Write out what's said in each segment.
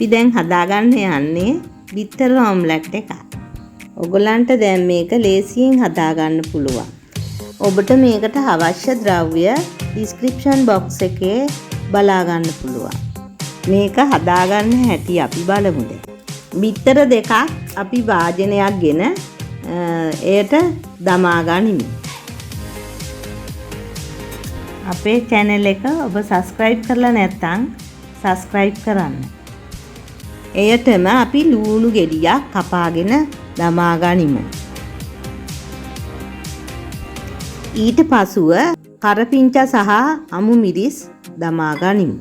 අපි දැන් හදාගන්න යන්නේ බිත්තර ඔම්ලට් එකක්. ඔයගලන්ට දැන් මේක ලේසියෙන් හදාගන්න පුළුවන්. ඔබට මේකට අවශ්‍ය ද්‍රව්‍ය description box එකේ බලා ගන්න පුළුවන්. මේක හදාගන්න හැටි අපි බලමු දැන්. බිත්තර දෙකක් අපි වාජනයක් ගෙන එයට දමා ගනිමු. අපේ channel එක ඔබ subscribe කරලා නැත්නම් subscribe කරන්න. එයටම අපි ලුණු ගෙඩියක් කපාගෙන දමා ගනිමු. ඊට පසුව කරපිංචා සහ අමු මිරිස් දමා ගනිමු.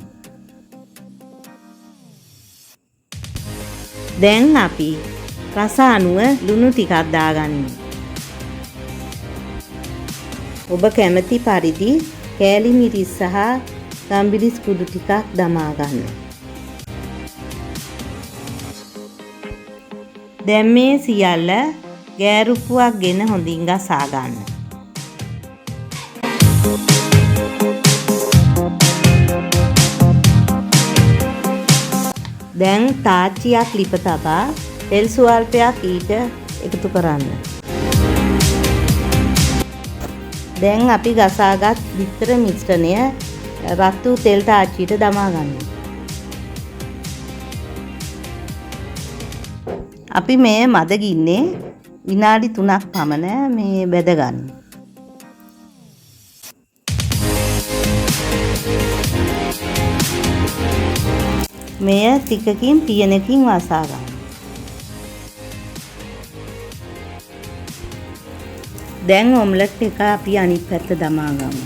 දැන් අපි රස අනුව ලුණු ටිකක් දාගනිමු. ඔබ කැමති පරිදි කෑලි මිරිස් සහ ගම්බිරිස් කුඩු ටිකක් දමා ගන්න. දැන් මේ සියල්ල ගෑරුප්පුවක් ගෙන හොඳින් ගසා ගන්න. දැන් තාච්චියක් ලිප තබා තෙල් ස්වල්පයක් ඊට එකතු කරන්න. දැන් අපි ගසාගත් බිත්තර මිශ්‍රණය රතු තෙල් තාච්චියට දමා ගන්න. අපි මේ මද ගින්නේ විනාඩි 3ක් පමණ මේ බෙද ගන්න. මෙය ටිකකින් පියනකින් වසා ගන්න. දැන් ඔම්ලට් එක අපි අනිත් පැත්ත දමා ගමු.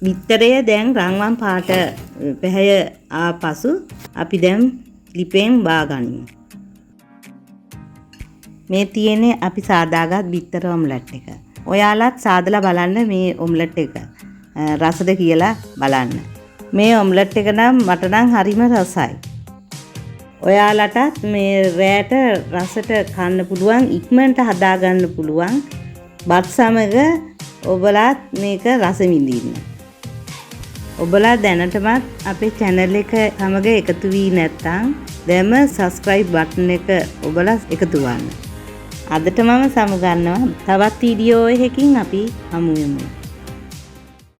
බිත්තරය දැන් රන්වන් පාට පැහැය ආපසු අපි දැන් ලිපෙන් බාගනිමු. මේ තියෙන්නේ අපි සාදාගත් බිත්තර ඔම්ලට් එක. ඔයාලත් සාදලා බලන්න මේ ඔම්ලට් එක රසද කියලා බලන්න. මේ ඔම්ලට් එක නම් මට නම් හරිම රසයි. ඔයාලටත් මේ රෑට රසට කන්න පුළුවන්, ඉක්මනට හදාගන්න පුළුවන්. බත් සමග ඔබලාත් මේක රස විඳින්න. ඔබලා දැනටමත් අපේ channel එක සමග එකතු වී නැත්නම් දැන්ම subscribe button එක ඔබලා එකතු වන්න. අදට මම සමුගන්නවා. තවත් වීඩියෝ එකකින් අපි හමු වෙමු.